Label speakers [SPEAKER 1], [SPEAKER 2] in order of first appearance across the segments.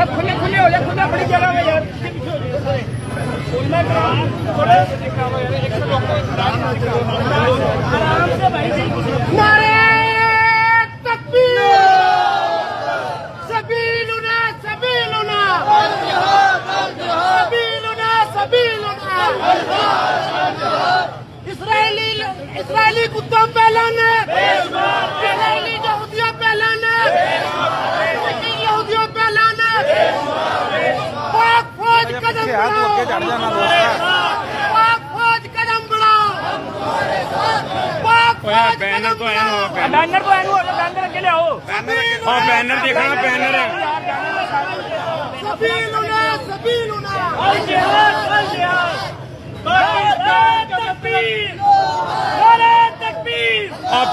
[SPEAKER 1] کھلے کھلے ہو جائے کھلا بڑی جگہ میں یار نعرے تکبیر سبیلنا سبیلنا سبیلنا سبیلنا اسرائیلی کتوں پہلانے اسرائیلی یہودیوں پہلانے یہودیوں پہلانے پاک فوج قدم بڑھاؤ پاک فوج قدم بڑھاؤ پاک فوج
[SPEAKER 2] بینر تو ہے
[SPEAKER 1] بینر کے لیے آؤ
[SPEAKER 2] بینر دیکھنا بینر ہے
[SPEAKER 1] سبیلنا سبیلنا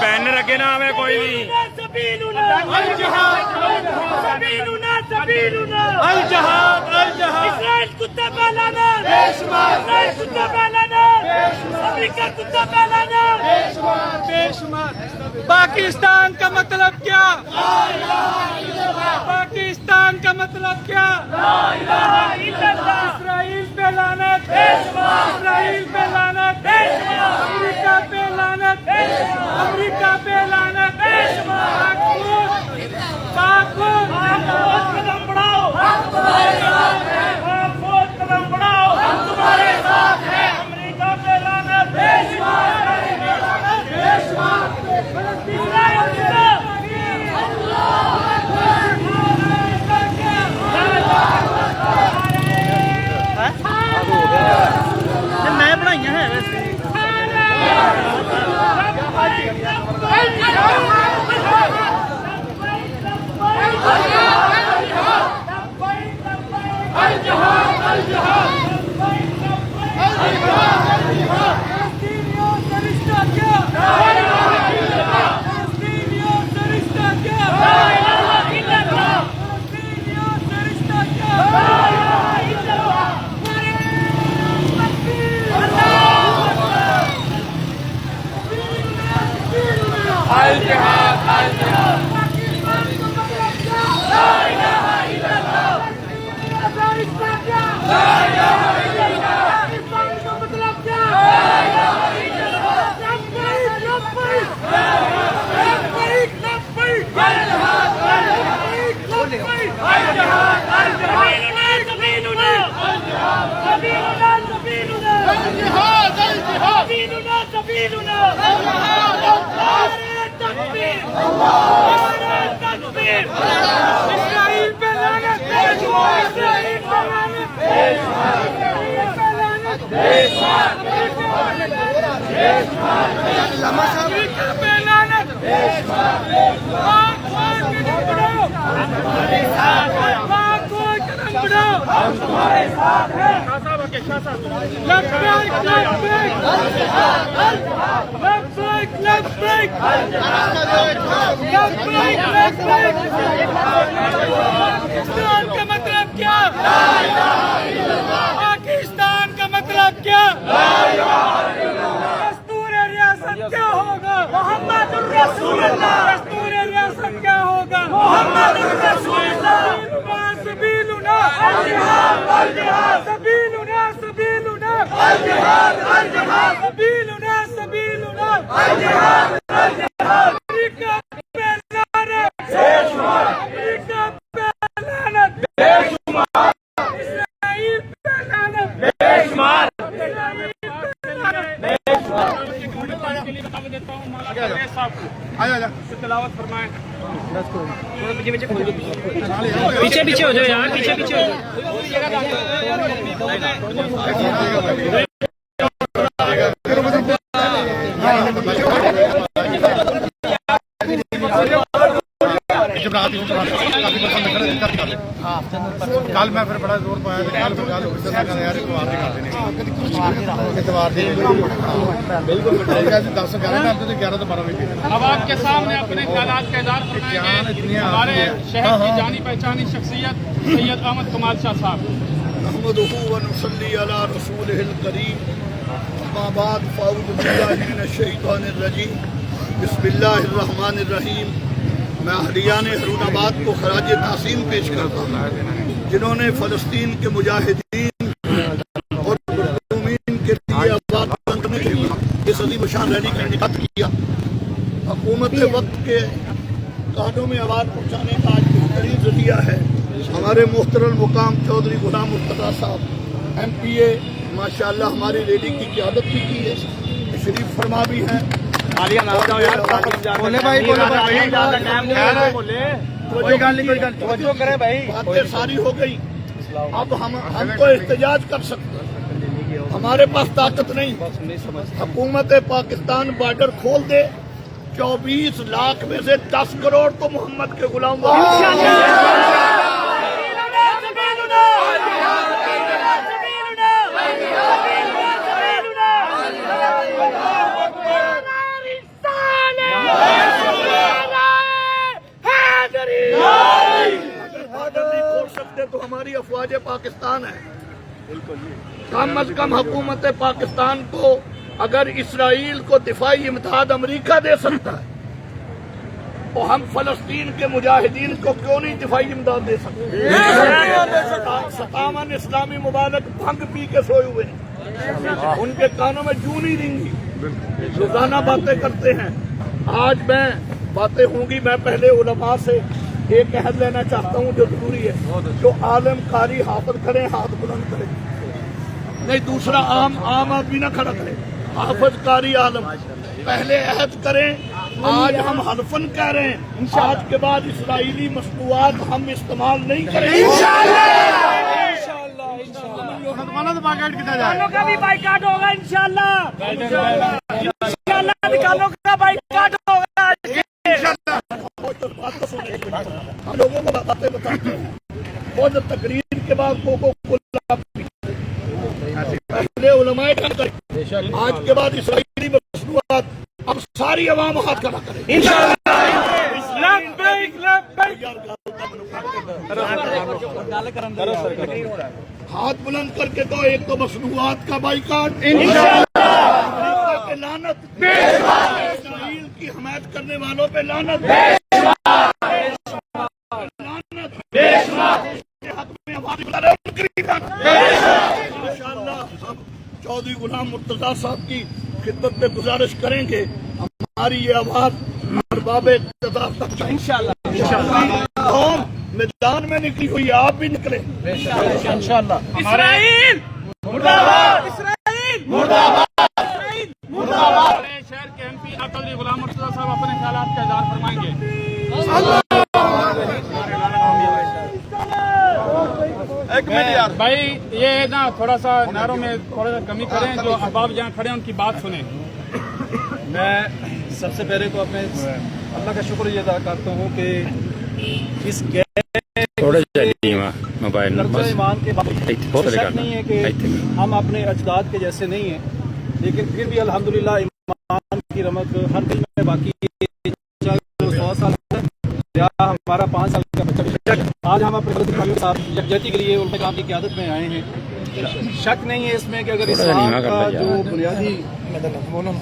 [SPEAKER 2] بینر اگے نہ آئے کوئی نہیں
[SPEAKER 1] اسرائیل کتا پہلانا اسرائیل کتا پہلانا امریکہ کتا پہلانا
[SPEAKER 3] پاکستان کا مطلب کیا پاکستان کا مطلب کیا اسرائیل پہ لعنت اسرائیل پہ لعنت امریکہ پہ لعنت امریکہ پہ لعنت
[SPEAKER 1] قدم بڑھاؤ قدم بڑھاؤ ہم تمہارے ساتھ ہیں امریکہ پہ لعنت
[SPEAKER 3] میں بنائی ہیں ویسے اسرائیل پہ لعنت اسرائیل پہ لعنت امریکہ پہ لعنت پاک فوج قدم بڑھاؤ پاک فوج قدم بڑھاؤ ہم تمہارے ساتھ ہیں لبیک لبیک لبیک لبیک پاکستان کا مطلب کیا پاکستان کا مطلب کیا دستور ریاست کیا ہوگا محمد الرسول اللہ دستور ریاست کیا ہوگا محمد الرسول اللہ سبیلنا الجہاد الجہاد سبیلنا سبیلنا الجہاد الجہاد سبیلنا سبیلنا الجہاد الجہاد امریکہ پہ لعنت امریکہ پہ لعنت اسرائیل پہ لعنت
[SPEAKER 2] تلاوت فرمائیں
[SPEAKER 3] پیچھے پیچھے ہو جاؤ یار پیچھے پیچھے ہو
[SPEAKER 4] کل میں پھر بڑا زور پایا
[SPEAKER 5] اب آپ کے سامنے اپنے خیالات کا اظہار فرمائیں گے ہمارے شہر کی جانی پہچانی شخصیت سید احمد کمال شاہ صاحب.
[SPEAKER 4] نحمده ونصلي على رسوله الكريم
[SPEAKER 6] अम्मा बाद फ़ाऊज़ु बिल्लाहि मिनश्शैतानिर्रजीम बिस्मिल्लाहिर्रहमानिर्रहीम। मैं हरियाण हरूनाबाद को खराज तासीम पेश करता हूँ, जिन्होंने फ़लस्तीन के मुजाहिदीन और मज़लूमीन के लिए आवाज़ बुलंद के लिए इस अज़ीम शान रैली का इनेकाद किया। हुकूमत वक्त के कानों में आवाज़ पहुँचाने का आज बेहतरीन जरिया है। हमारे मोहतरम मुकाम चौधरी गुलाम मुर्तज़ा साहब MPA माशाअल्लाह हमारी रैली की क़यादत भी की है, तशरीफ फरमा भी हैं।
[SPEAKER 4] बोले भाई कोई गल नहीं
[SPEAKER 6] बातें सारी हो गई, अब हमको एहतजाज कर सकते हैं, हमारे पास ताकत नहीं। हुकूमत पाकिस्तान बॉर्डर खोल दे, 24 लाख में से 10 करोड़ तो मोहम्मद के गुलाम तो हमारी अफवाज पाकिस्तान है। कम अज कम हुकूमत पाकिस्तान को अगर इसराइल को दिफाई इमदाद अमेरिका दे सकता है तो हम फलस्तीन के मुजाहिदीन को क्यों नहीं दिफाई इमदाद दे सकते? 57 इस्लामी मुबारक भंग पी के सोए हुए हैं, उनके कानों में जूं नहीं रिंगी, रोजाना बातें करते हैं। आज मैं बातें होंगी, मैं पहले उलमा से एक अहद लेना चाहता हूँ जो जरूरी है, जो आलम कारी हाफिज करें हाथ बुलंद करें, नहीं दूसरा आम आदमी ना खड़ा करे, हाफिज कारी आलम पहले अहद करें। आज हम हल्फन कह रहे हैं, आज के बाद इसराइली मसनूआत हम इस्तेमाल नहीं करेंगे।
[SPEAKER 1] निकालों का भी बाइकाट होगा इंशाल्लाह, इंशाल्लाह निकालों का बाइकाट होगा।
[SPEAKER 6] हम लोगों को बातें बताते हैं, बहुत तकरीर के बाद पहले उलमाए काम करें, आज के बाद इसराइली मसनूआत अब सारी अवाम हाथ खड़ा करें हाथ बुलंद करके तो एक तो मसनूआत का बाइकाट, लानत, इसराइल की हमायत करने वालों पे लानत, इंशाअल्लाह हम चौधरी गुलाम मुर्तज़ा साहब की खिदमत में गुजारिश करेंगे, हमारी ये आवाज अरबाब इक़्तिदार तक इंशाअल्लाह कौम मैदान में निकली हुई है, आप भी निकले इंशाअल्लाह।
[SPEAKER 1] इसराइल मुर्दाबाद, इसराइल मुर्दाबाद, इसराइल मुर्दाबाद।
[SPEAKER 5] शहर के MP चौधरी गुलाम मुर्तज़ा साहब अपने ख्यालात का इज़हार फरमाएंगे।
[SPEAKER 2] एक मिनट यार
[SPEAKER 5] भाई ये ना थोड़ा सा नारों में थोड़ा सा कमी करें, जो अहबाब जहाँ खड़े हैं उनकी बात सुने।
[SPEAKER 7] मैं सबसे पहले तो अपने अल्लाह का शुक्र ये अदा करता हूँ कि इस
[SPEAKER 2] थोड़े मोबाइल
[SPEAKER 7] ईमान के बाद शक नहीं है कि हम अपने अजदाद के जैसे नहीं हैं, लेकिन फिर भी अल्हम्दुलिल्लाह ईमान की रमत हर दिल में बाकी 100 साल या हमारा 5 साल का बच्चा। आज हम अपने भाइयों के साथ यकजहती के लिए उनके काम की क़यादत में आए हैं। शक नहीं है इसमें कि अगर इस्लाम का जो बुनियादी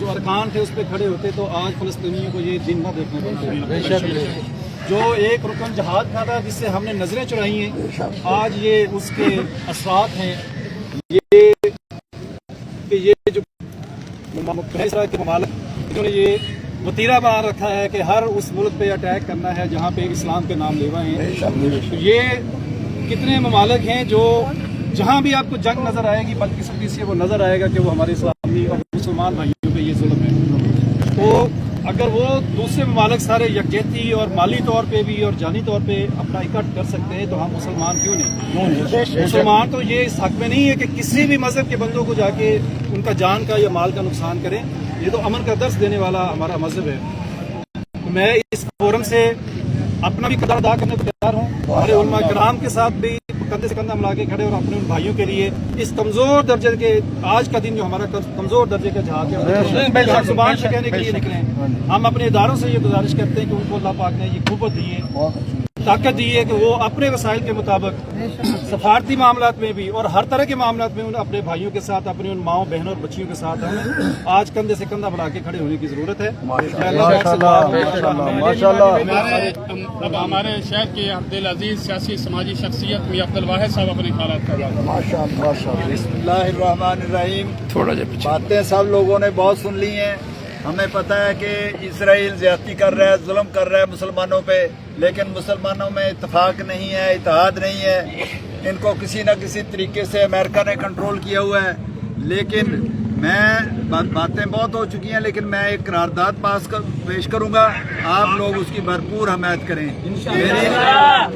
[SPEAKER 7] जो अरकान थे उस पर खड़े होते तो आज फ़लस्तीनियों को ये दिन न देखने को मिलता। जो एक रुकन जहाद का था जिससे हमने नजरें चुराई हैं, आज ये उसके असरात हैं। ये जो के ममालिक इन्होंने ये वतीरा बना रखा है कि हर उस मुल्क पे अटैक करना है जहाँ पे इस्लाम के नाम लेवा हैं। ये कितने ममालिक हैं जो जहाँ भी आपको जंग नजर आएगी बदकिस्मती से वो नजर आएगा कि वो हमारे इस्लामी और मुसलमान भाइयों पे ये जुल्म है। तो अगर वो दूसरे ममालिक सारे यकजहती और माली तौर पे भी और जानी तौर पे अपना इकट्ठ कर सकते हैं तो हम मुसलमान क्यों नहीं? मुसलमान तो ये इस हक में नहीं है कि किसी भी मजहब के बंदों को जाके उनका जान का या माल का नुकसान करें। ये तो अमन का दर्स देने वाला हमारा मजहब है। तो मैं इस फोरम से अपना भी कदर अदा करने को तैयार हूँ, हमारे उलमा किराम के साथ भी कंधे से कंधा मिला के खड़े और अपने उन भाइयों के लिए इस कमजोर दर्जे के आज का दिन जो हमारा कमजोर दर्जे का जहाज है जुबान से कहने के लिए निकले। हम अपने इदारों से ये गुजारिश करते हैं कि उनको अल्लाह पाक ने ये कुव्वत दी है ताकत दी है कि वो अपने वसाइल के मुताबिक सफारती मामलात में भी और हर तरह के मामलात में उन अपने भाइयों के साथ, अपनी उन माओ बहनों और बच्चियों के साथ हमें आज कंधे से कंधा बढ़ा के खड़े होने की जरूरत है।
[SPEAKER 5] अब हमारे शहर के अब्दुल अजीज सियासी समाजी शख्सियत मियां अब्दुल वाहिद साहब अपने ख्यालात कर रहे हैं।
[SPEAKER 8] बिस्मिल्लाहिर्रहमानिर्रहीम।
[SPEAKER 2] थोड़ा जा पीछे।
[SPEAKER 8] बातें सब लोगों ने बहुत सुन ली हैं। हमें पता है कि इसराइल ज्यादती कर रहा है, जुल्म कर रहा है मुसलमानों पे, लेकिन मुसलमानों में इत्तेफाक नहीं है, इत्तेहाद नहीं है। इनको किसी न किसी तरीके से अमेरिका ने कंट्रोल किया हुआ है। लेकिन बातें बहुत हो चुकी हैं, लेकिन मैं एक करारदाद पेश करूंगा, आप लोग उसकी भरपूर हमायत करें।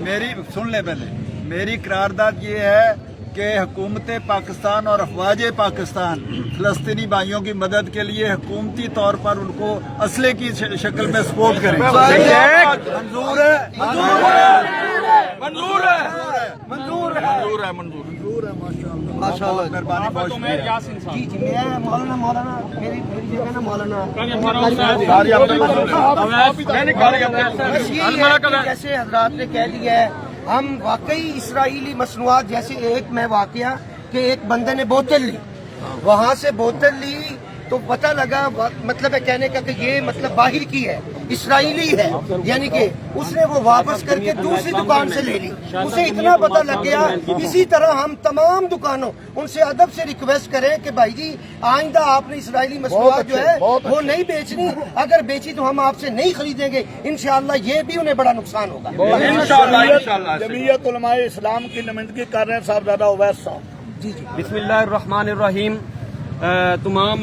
[SPEAKER 8] मेरी सुन ले पहले, मेरी करारदाद ये है कि हुकूमत पाकिस्तान और अफवाज पाकिस्तान फ़लस्तीनी भाइयों की मदद के लिए हुकूमती तौर पर उनको असले की शक्ल में सपोर्ट करें। मंजूर है, मंजूर है, मंजूर है, मंजूर है, मंजूर है, मंजूर है। माशाअल्लाह, मेहरबानी, बहुत शुक्रिया।
[SPEAKER 3] जी जी, मैं मौलाना मेरी जगह ना मौलाना जैसे हजरात ने कह दिया है, हम वाकई इसराइली मसनूआत जैसे एक में वाकया कि एक बंदे ने बोतल ली, वहाँ से बोतल ली तो पता लगा, मतलब है कहने का कि ये मतलब बाहर की है, इसराइली है, यानी कि उसने वो वापस करके दूसरी दुकान से ले ली, उसे इतना पता लग गया। इसी तरह हम तमाम दुकानों उनसे अदब से रिक्वेस्ट करें कि भाई जी आइंदा आपने इसराइली मसनूआत जो है वो नहीं बेचनी, अगर बेची तो हम आपसे नहीं खरीदेंगे। इंशाअल्लाह ये भी उन्हें बड़ा नुकसान होगा।
[SPEAKER 6] जमीयत उलमाए इस्लाम की नुमाइंदगी कर रहे हैं साहबजादा उवैस साहब।
[SPEAKER 3] जी जी,
[SPEAKER 9] बिस्मिल्लाहिर्रहमानिर्रहीम। तमाम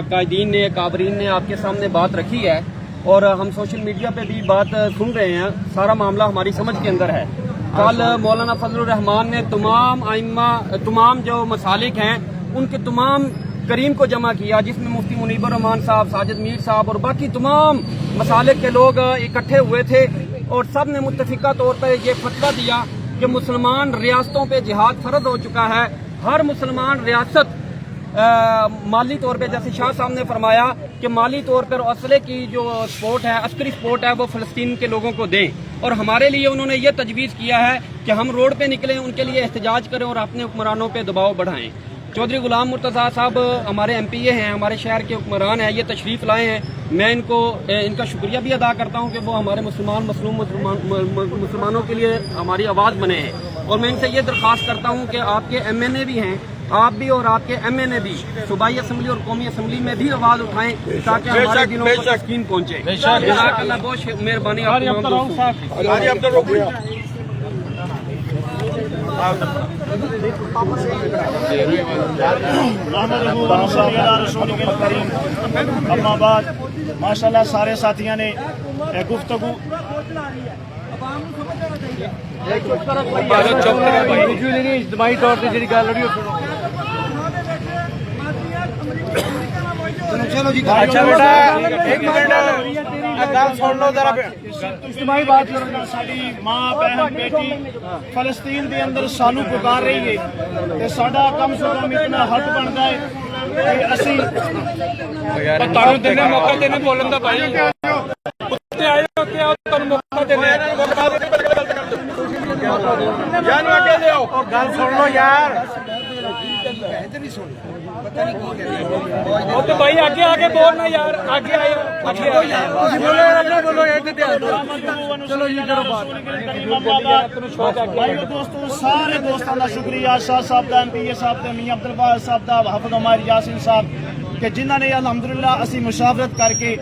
[SPEAKER 9] कायदीन ने, काबरीन ने आपके सामने बात रखी है और हम सोशल मीडिया पे भी बात सुन रहे हैं। सारा मामला हमारी समझ के अंदर है। कल मौलाना फजलुर रहमान ने तमाम जो मसालिक हैं उनके तमाम करीम को जमा किया, जिसमें मुफ्ती मुनीबुर रहमान साहब, साजिद मीर साहब और बाकी तमाम मसालिक के लोग इकट्ठे हुए थे और सब ने मुत्तफिका तौर पर ये फतवा दिया कि मुसलमान रियासतों पे जिहाद फर्ज हो चुका है। हर मुसलमान रियासत माली तौर पे, जैसे शाह साहब ने फरमाया कि माली तौर पर असले की जो सपोर्ट है, अस्करी सपोर्ट है, वो फ़लस्तीन के लोगों को दें। और हमारे लिए उन्होंने ये तजवीज़ किया है कि हम रोड पे निकलें, उनके लिए एहतजाज करें और अपने हुक्मरानों पे दबाव बढ़ाएं। चौधरी गुलाम मुर्तज़ा साहब हमारे MPA हैं, हमारे शहर के हुक्मरान हैं, ये तशरीफ़ लाए हैं। मैं इनका शुक्रिया भी अदा करता हूँ कि वो हमारे मुसलमानों के लिए हमारी आवाज़ बने हैं। और मैं इनसे ये दरख्वास्त करता हूँ कि आपके MNA भी हैं, आप भी और आपके MNA भी सूबाई असम्बली और कौमी असम्बली में भी आवाज़ उठाएं ताकि हमारे दिनों पर तस्कीन पहुँचे। जज़ाकल्लाह, बहुत मेहरबानी।
[SPEAKER 4] माशाल्लाह सारे साथियों ने गुफ्तगू इज्तमाही तौर पर जी गल
[SPEAKER 3] चलो जी,
[SPEAKER 4] अच्छा बेटा एक मिनट गल सुन लो जरा। इज्तिमाई बात करो। साडी मां बहन बेटी फलस्तीन के अंदर सानू पुकार रही है ते साडा कम से कम इतना हक बनता है कि असी
[SPEAKER 5] ਤੁਹਾਨੂੰ ਦਿੰਨੇ ਮੌਕਾ ਦੇਣੇ ਬੋਲਣ ਦਾ ਭਾਈ ਉੱਤੇ ਆਇਓ ਕਿ ਆਓ ਤੁਹਾਨੂੰ ਮੌਕਾ ਦੇਣੇ ਜਾਨ ਅੱਗੇ ਲਿਆਓ
[SPEAKER 4] और गल सुन लो यार।
[SPEAKER 5] ਉਹ ਤੇ ਭਾਈ ਅੱਗੇ ਆ ਕੇ ਬੋਲਣਾ ਯਾਰ, ਅੱਗੇ ਆਇਓ, ਅੱਗੇ ਤੁਸੀਂ ਬੋਲੋ ਅੱਗੇ ਬੋਲੋ, ਇੱਥੇ ਧਿਆਨ ਦਿਓ।
[SPEAKER 4] चलो ये करो बात। भाई दोस्तों, सारे दोस्तों का शुक्रिया, शाह साहब का, MPA साहब का, मियां अब्दुल वाहिद साहब का, हाफिज़ उमर यासीन साहब कि जिन्होंने अलहमदुलिल्लाह असी मुशावरत करके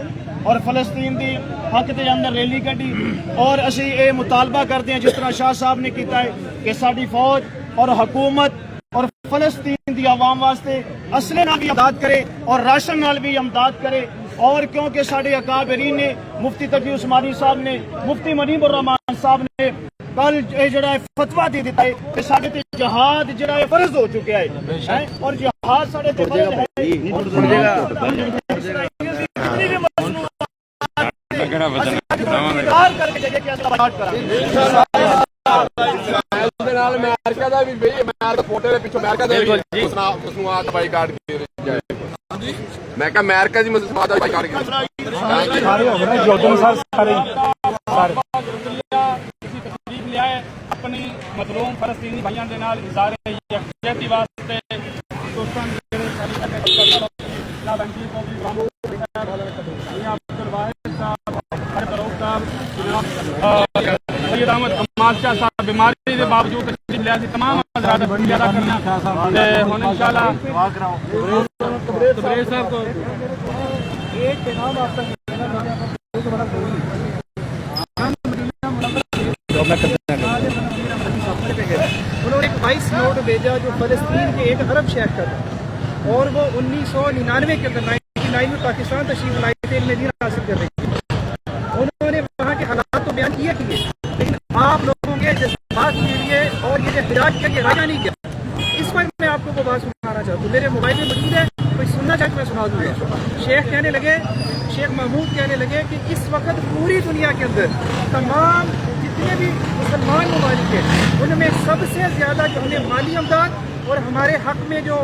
[SPEAKER 4] और फलस्तीन की हक के अंदर रैली कढ़ी और असी ये मुतालबा करते हैं जिस तरह शाह साहब ने किया है कि साडी फौज और हुकूमत और फलस्तीन की आवाम वास्ते असले नाल भी इमदाद करे और राशन नाल भी इमदाद करे। और क्योंकि साडे अकाबरीन ने, मुफ्ती तकी उस्मानी साहब ने, मुफ्ती मुनीबुर रहमान साहब ने कल जड़ा फतवा दे दिता है कि साडे ते जिहाद जड़ा फर्ज हो चुका है और जिहाद साडे ते फर्ज है।
[SPEAKER 5] ਅਮਰੀਕਾ ਦਾ ਵੀ ਬਈ ਅਮਰੀਕਾ ਫੋਟੋ ਦੇ ਪਿੱਛੋਂ ਅਮਰੀਕਾ ਦੇ ਮਸਨੂਆਤ ਬਾਈਕਾਟ ਕੀਤੇ ਮੈਂ ਕਿਹਾ ਅਮਰੀਕਾ ਦੀ ਮਸਨੂਆਤ ਦਾ ਬਾਈਕਾਟ ਕੀਤੇ ਸਾਰੇ ਹੋ ਗਏ ਨਾ ਜੋਦਨ ਸਰ ਸਾਰੇ अपनी मजलूम फलस्तीनी भाइयों के नाल इज़हार यकजहती वास्ते सैयद अहमद कमाल शाह साहब बीमारी के बावजूद तशरीफ लिया तमाम हज़रात शुक्रिया अदा करना ते हुण इंशाअल्लाह तबरेज़ साहब को
[SPEAKER 7] एक नाम आपका उन्होंने 22 नोट भेजा जो फलस्तीन के एक अरब शहर का था और वो 1999 के अंदर 99 में पाकिस्तान तशरीफ लाई थे दीन हासिल कर रही थी। उन्होंने वहाँ के हालात तो बयान किए लेकिन आप लोगों के जज्बात के लिए और ये जो हिदायत किया ये राजा नहीं किया। इस पर मैं आपको वो बात सुनाना चाहता हूँ, मेरे मोबाइल में मौजूद है, कोई सुनना चाहे तो मैं सुना दूंगा। शेख महमूद कहने लगे कि इस वक्त पूरी दुनिया के अंदर तमाम जितने भी मुसलमान ममालिक हैं उनमें सबसे ज़्यादा जो हमें माली अमदाद और हमारे हक में जो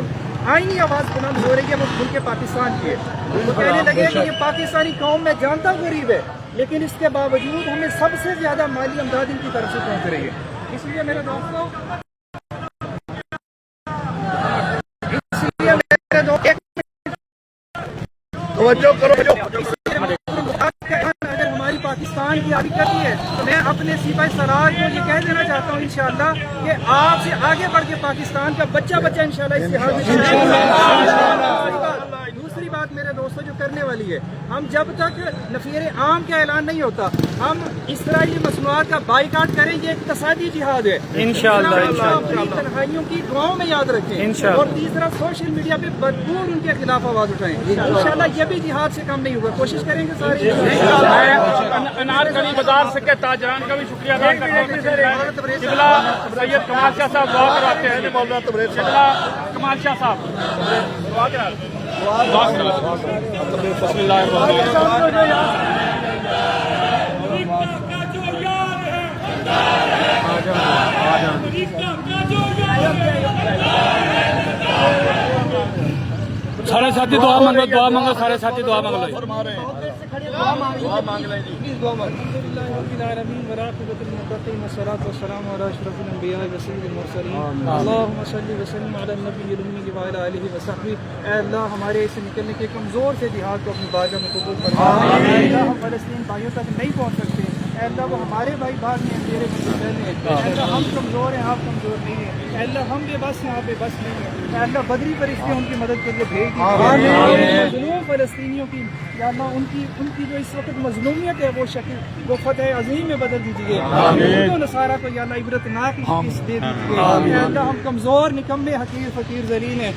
[SPEAKER 7] आईनी आवाज़ बुलंद हो रही है वो मुल्क पाकिस्तान की है। वो कहने लगे कि ये पाकिस्तानी कौम में जानता गरीब है लेकिन इसके बावजूद हमें सबसे ज़्यादा माली अमदाद इनकी तरफ से पहुँच रही है। इसलिए मेरे दोस्तों अगर हमारी पाकिस्तान की आगे करती है तो मैं अपने सिपाही सरार को ये कह देना चाहता हूँ इंशाअल्लाह कि आपसे आगे बढ़ के पाकिस्तान का बच्चा इंशाअल्लाह इस हाल में। दूसरी बात मेरे दोस्तों जो करने वाली है, हम जब तक नफीर आम का ऐलान नहीं होता हम इसराइली मसनूआत का बाइकाट करेंगे। इक़्तिसादी जिहाद है इंशाअल्लाह, तन्हाइयों की दुआओं में याद रखें। और तीसरा सोशल मीडिया पे भरपूर उनके खिलाफ आवाज उठाएं इंशाअल्लाह। ये भी जिहाद से कम नहीं होगा, कोशिश करेंगे सारे।
[SPEAKER 5] अनारकली बाजार से के ताजरान का भी शुक्रिया अदा करता हूं। किबला सैयद कमाल शाह साहब दुआ करवाते हैं। किबला कमाल शाह साहब दुआ करा सारे साथी दुआ मांगो सारे साथी दुआ मांग लो।
[SPEAKER 7] हमारे इसे निकलने के कमजोर से जिहाद को अपनी बारगाह में कबूल फरमा। हम फलस्तीन भाइयों तक नहीं पहुंच सकते, अल्लाह वो हमारे भाई बाग में मेरे अल्लाह हम कमज़ोर हैं, आप कमज़ोर नहीं हैं, अल्लाह हम बेबस हैं, आप बेबस नहीं हैं, अल्लाह बदरी फरिश्ते उनकी मदद के लिए भेज दीजिए। मज़लूम फ़लस्तीनियों की या अल्लाह उनकी जो इस वक्त मज़लूमियत है वो शक्ल वो फ़तह अज़ीम में बदल दीजिए। तो नसारा को या अल्लाह इबरतनाक दे दीजिए। अल्लाह हम कमज़ोर निकम्मे हकीर फ़कीर ज़लील हैं,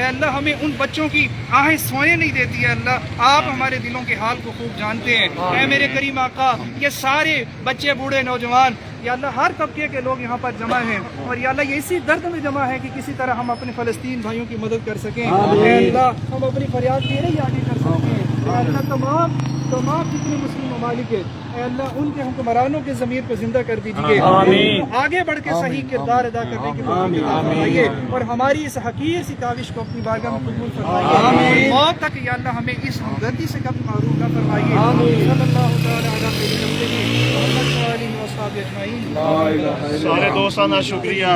[SPEAKER 7] अल्लाह हमें उन बच्चों की आहें सोने नहीं देती है। अल्लाह आप हमारे दिलों के हाल को खूब जानते हैं। ऐ मेरे करीम आका ये सारे बच्चे बूढ़े नौजवान या अल्लाह हर तबके के लोग यहाँ पर जमा हैं और या अल्लाह ये इसी दर्द में जमा है कि किसी तरह हम अपने फ़लस्तीन भाइयों की मदद कर सकें। अल्लाह हम अपनी फरियाद तेरे ही आगे कर सकें। अल्लाह तमाम जितने मुस्लिम ममालिक है अल्लाह उनके हुक्मरानों के ज़मीर को जिंदा कर दीजिए, आगे बढ़ के सही किरदार अदा करने की फरमाइए और हमारी इस हकीर सी काविश को अपनी बारगाह में कबूल फरमाइए। मौत तक या अल्लाह हमें इस हमदर्दी से कभी महरूम न फरमाइए।
[SPEAKER 4] सारे दोस्तों का शुक्रिया।